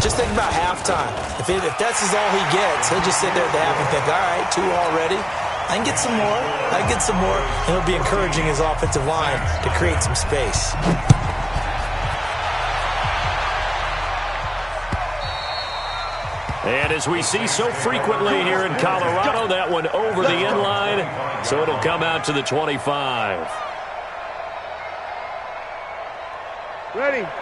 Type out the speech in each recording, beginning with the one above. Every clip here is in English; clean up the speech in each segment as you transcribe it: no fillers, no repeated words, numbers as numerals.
just think about halftime. If that's all he gets, he'll just sit there at the half and think, all right, 2 already. I can get some more. I can get some more. And he'll be encouraging his offensive line to create some space. And as we see so frequently here in Colorado, that one over the end line, so it'll come out to the 25.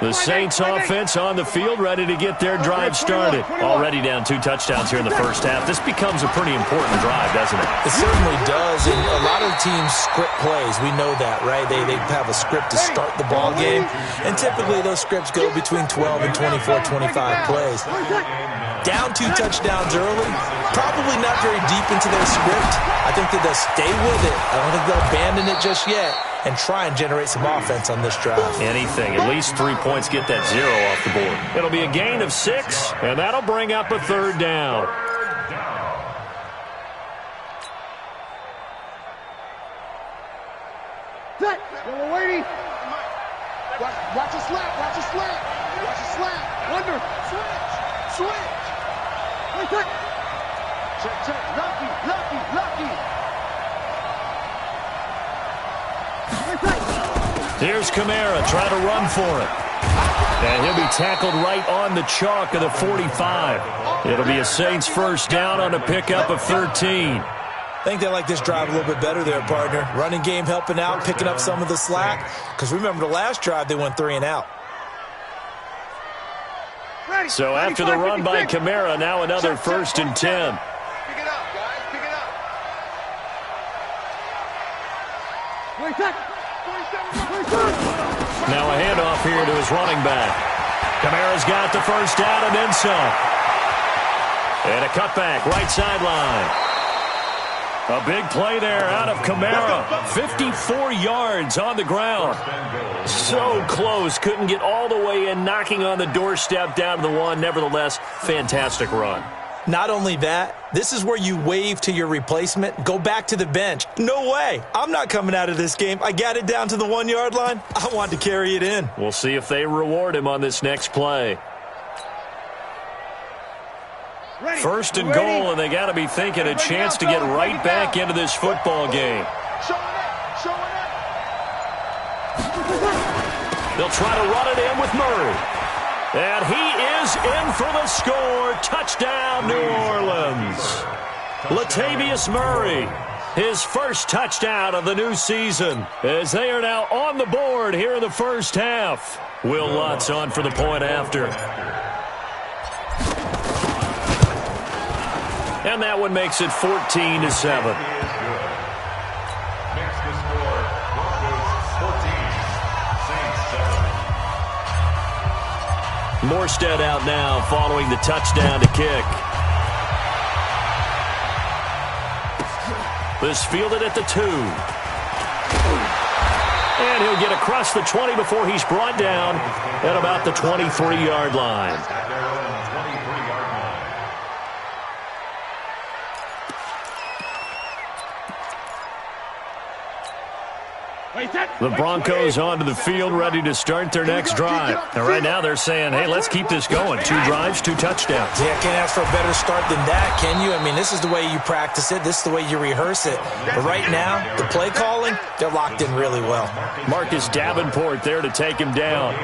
The Saints offense on the field, ready to get their drive started. Already down 2 touchdowns here in the first half. This becomes a pretty important drive, doesn't it? It certainly does, and a lot of teams script plays. We know that, right? They have a script to start the ball game, and typically those scripts go between 12 and 24, 25 plays. Down 2 touchdowns early, probably not very deep into their script. I think that they'll stay with it. I don't think they'll abandon it just yet and try and generate some offense on this drive. Anything. At least 3 points, get that 0 off the board. It'll be a gain of 6, and that'll bring up a 3rd down. We're waiting. Watch a slap. Watch a slap. Watch a slap. Wonder. Switch. Wait. Check. Lucky. Here's Kamara trying to run for it. And he'll be tackled right on the chalk of the 45. It'll be a Saints 1st down on a pickup of 13. I think they like this drive a little bit better there, partner. Running game helping out, picking up some of the slack. Because remember the last drive, they went 3 and out. So after the run by Kamara, now another 1st and 10. Pick it up, guys. Pick it up. Now a handoff here to his running back. Kamara's got the 1st down and then some. And a cutback, right sideline. A big play there out of Kamara. 54 yards on the ground. So close. Couldn't get all the way in, knocking on the doorstep down to the 1. Nevertheless, fantastic run. Not only that, this is where you wave to your replacement, go back to the bench. No way. I'm not coming out of this game. I got it down to the 1-yard line. I want to carry it in. We'll see if they reward him on this next play. 1st and goal, and they got to be thinking a chance to get right back into this football game. They'll try to run it in with Murray. And he is in for the score. Touchdown, New Orleans. Latavius Murray, his 1st touchdown of the new season, as they are now on the board here in the 1st half. Will Lutz on for the point after. And that one makes it 14-7. Morstead out now following the touchdown to kick. This fielded at the 2. And he'll get across the 20 before he's brought down at about the 23-yard line. The Broncos onto the field, ready to start their next drive. And right now they're saying, hey, let's keep this going. 2 drives, 2 touchdowns. Yeah, can't ask for a better start than that, can you? I mean, this is the way you practice it. This is the way you rehearse it. But right now, the play calling, they're locked in really well. Marcus Davenport there to take him down.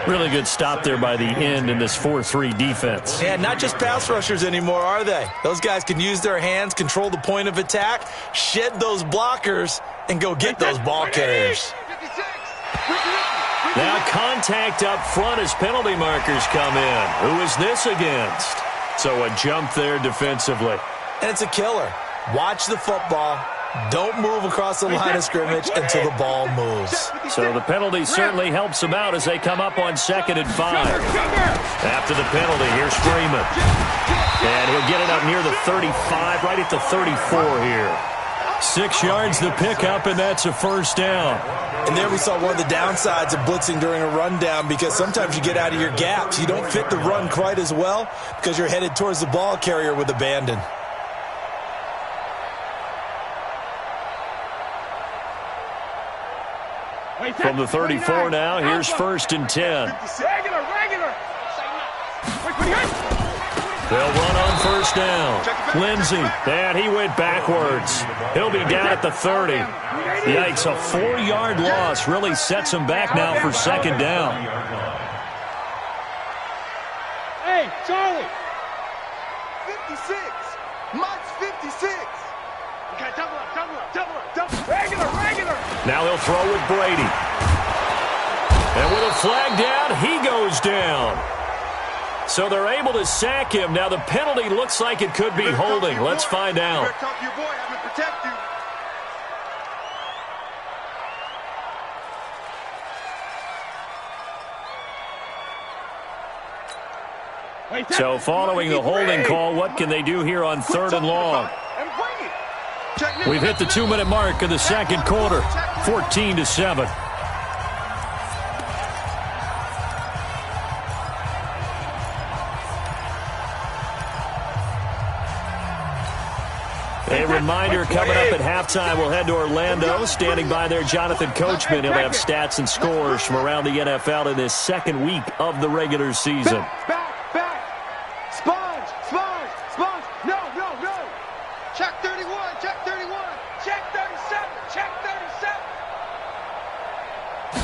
Really good stop there by the end in this 4-3 defense. Yeah, not just pass rushers anymore, are they? Those guys can use their hands, control the point of attack, shed those blockers, and go get those ball carriers. Now contact up front as penalty markers come in. Who is this against? So a jump there defensively. And it's a killer. Watch the football. Don't move across the line of scrimmage until the ball moves. So the penalty certainly helps them out as they come up on 2nd and 5. After the penalty, here's Freeman. And he'll get it up near the 35, right at the 34 here. 6 yards the pickup, and that's a 1st down. And there we saw one of the downsides of blitzing during a rundown, because sometimes you get out of your gaps. You don't fit the run quite as well because you're headed towards the ball carrier with abandon. From the 34 now, here's 1st and 10. They'll run on first down. Lindsey, and he went backwards. He'll be down at the 30. Yikes, a 4-yard loss really sets him back now for second down. Hey, Charlie. 56. Mike's 56. Okay, double up. Regular. Now he'll throw with Brady. And with a flag down, he goes down. So they're able to sack him. Now the penalty looks like it could be holding. Let's find out. So following the holding call, what can they do here on 3rd and long? We've hit the 2-minute mark of the second quarter, 14-7. A reminder, coming up at halftime, we'll head to Orlando. Standing by there, Jonathan Coachman. He'll have stats and scores from around the NFL in this second week of the regular season. Back. Sponge. No. Check 31. Check 37.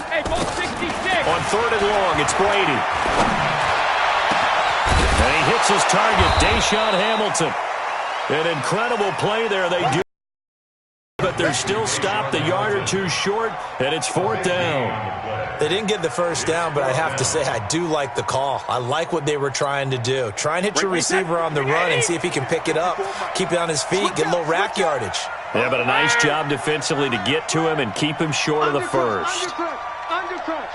Hey, both 66. On 3rd and long, it's Brady. And he hits his target, Deshaun Hamilton. An incredible play there. They do, but they're still stopped a yard or two short, and it's 4th down. They didn't get the first down, but I have to say I do like the call. I like what they were trying to do. Try and hit your receiver on the run and see if he can pick it up, keep it on his feet, get a little rack yardage. Yeah, but a nice job defensively to get to him and keep him short of the first. Undercrunch.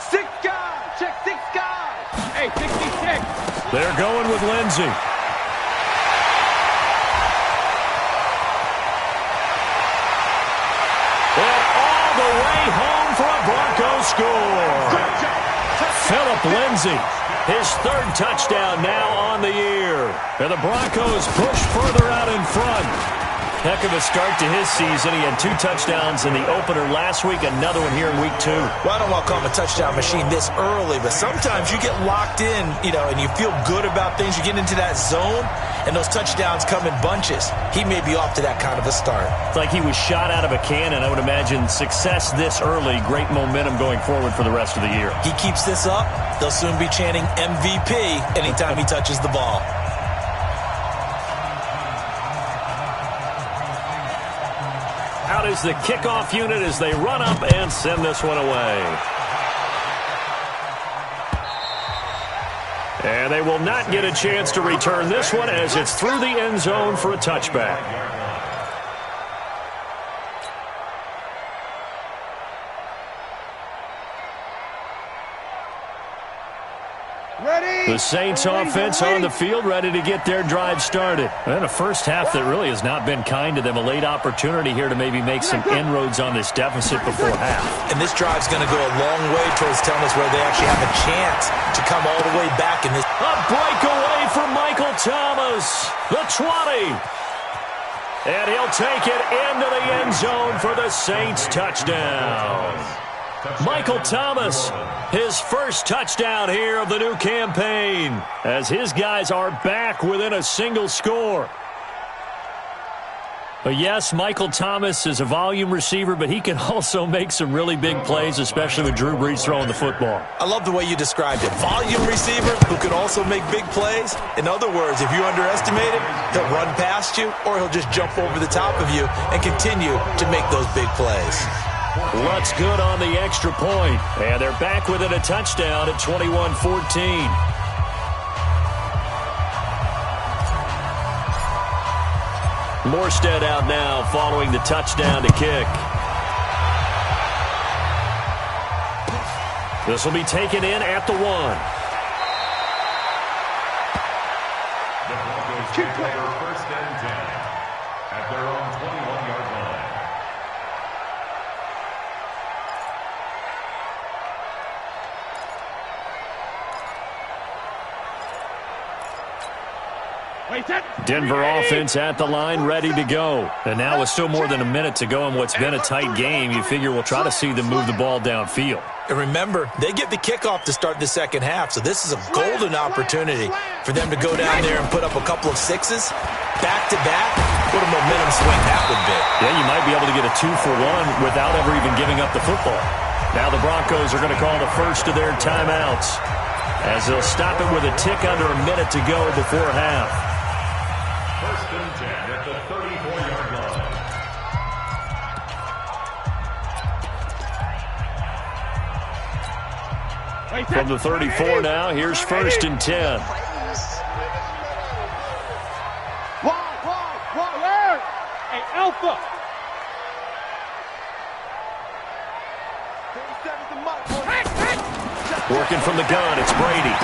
6 guys. Check 6 guys. Hey, 66. They're going with Lindsey. The way home for a Broncos score. Phillip Lindsey, his 3rd touchdown now on the year. And the Broncos push further out in front. Heck of a start to his season. He had 2 touchdowns in the opener last week, another one here in week 2. Well, I don't want to call him a touchdown machine this early, but sometimes you get locked in, and you feel good about things. You get into that zone, and those touchdowns come in bunches. He may be off to that kind of a start. It's like he was shot out of a cannon. I would imagine success this early, great momentum going forward for the rest of the year. He keeps this up, they'll soon be chanting MVP anytime he touches the ball. Out is the kickoff unit as they run up and send this one away. And they will not get a chance to return this one as it's through the end zone for a touchback. The Saints offense on the field, ready to get their drive started. And a first half that really has not been kind to them. A late opportunity here to maybe make some inroads on this deficit before half. And this drive's going to go a long way towards telling us where they actually have a chance to come all the way back in this. A breakaway for Michael Thomas, the 20. And he'll take it into the end zone for the Saints touchdown. Michael Thomas, his first touchdown here of the new campaign, as his guys are back within a single score. But yes, Michael Thomas is a volume receiver, but he can also make some really big plays, especially with Drew Brees throwing the football. I love the way you described it. Volume receiver who can also make big plays. In other words, if you underestimate him, he'll run past you or he'll just jump over the top of you and continue to make those big plays. Lutz good on the extra point. And they're back within a touchdown at 21-14. Morstead out now following the touchdown to kick. This will be taken in at the 1. The Broncos take over 1st and 10 at their own 21-yard line. Denver offense at the line, ready to go. And now with still more than a minute to go in what's been a tight game, you figure we'll try to see them move the ball downfield. And remember, they get the kickoff to start the second half, so this is a golden opportunity for them to go down there and put up a couple of sixes back-to-back. What a momentum swing that would be. Yeah, you might be able to get a 2-for-1 without ever even giving up the football. Now the Broncos are going to call the first of their timeouts as they'll stop it with a tick under a minute to go before half. First and 10 at the 34-yard line. From the 34 now, here's first and 10. Wide. Hey, Alpha. Working from the gun, it's Brady.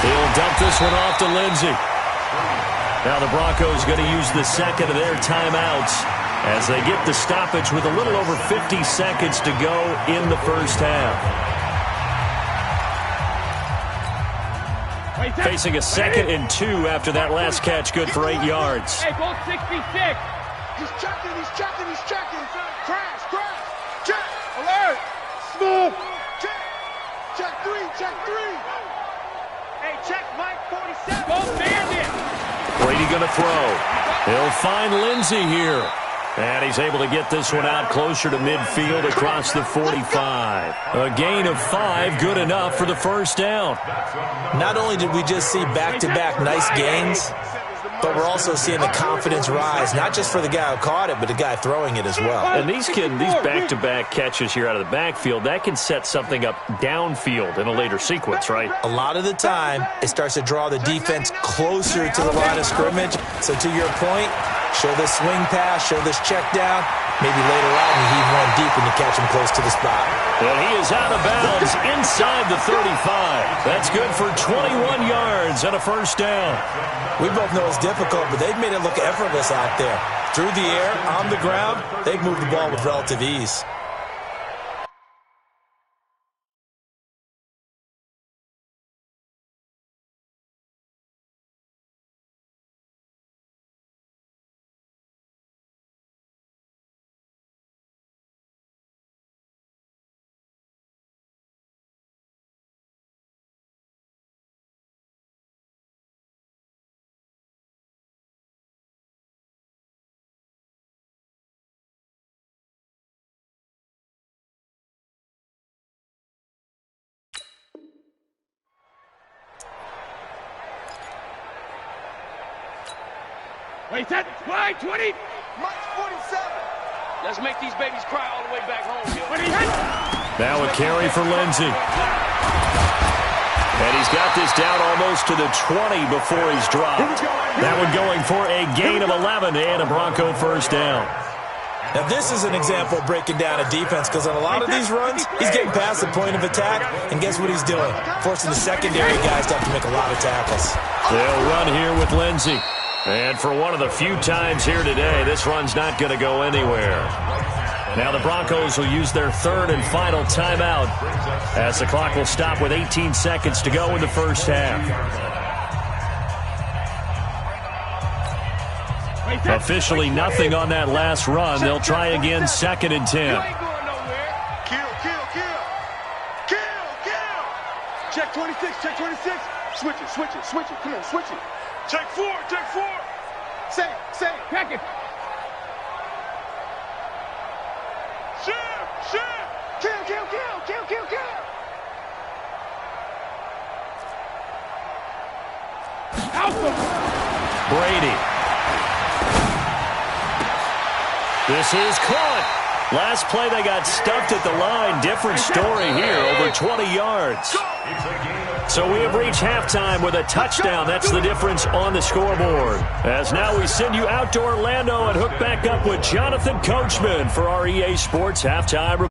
He'll dump this one off to Lindsey. Now the Broncos going to use the second of their timeouts as they get the stoppage with a little over 50 seconds to go in the first half. Facing a 2nd and 2 after that last catch, good for 8 yards. Hey, ball 66. He's checking. Crash. Check. Alert. Smooth. Check 3. Hey, check Mike 47. Go bandit. Brady going to throw. He'll find Lindsey here. And he's able to get this one out closer to midfield across the 45. A gain of 5, good enough for the first down. Not only did we just see back-to-back nice gains, but we're also seeing the confidence rise, not just for the guy who caught it, but the guy throwing it as well. And these back-to-back catches here out of the backfield, that can set something up downfield in a later sequence, right? A lot of the time, it starts to draw the defense closer to the line of scrimmage. So to your point, show this swing pass, show this check down. Maybe later on you heave one deep and you catch him close to the spot. And he is out of bounds inside the 35. That's good for 21 yards and a first down. We both know it's difficult, but they've made it look effortless out there. Through the air, on the ground, they've moved the ball with relative ease. Wait, that wide 20. Mike 47. Let's make these babies cry all the way back home, yo. Now a carry for Lindsey. And he's got this down almost to the 20 before he's dropped. That one going for a gain of 11 and a Bronco first down. Now this is an example of breaking down a defense, because on a lot of these runs, he's getting past the point of attack, and guess what he's doing? Forcing the secondary guys to have to make a lot of tackles. They'll run here with Lindsey. And for one of the few times here today, this run's not going to go anywhere. Now the Broncos will use their third and final timeout as the clock will stop with 18 seconds to go in the first half. Officially nothing on that last run. They'll try again, 2nd and 10. Kill. Check 26. Switch it. Come on, switch it. Check 4. Say it. Crack it. Shoot. Kill. Alpha. Brady. This is caught. Last play, they got stuffed at the line. Different story here, over 20 yards. So we have reached halftime with a touchdown. That's the difference on the scoreboard. As now we send you out to Orlando and hook back up with Jonathan Coachman for our EA Sports Halftime Report.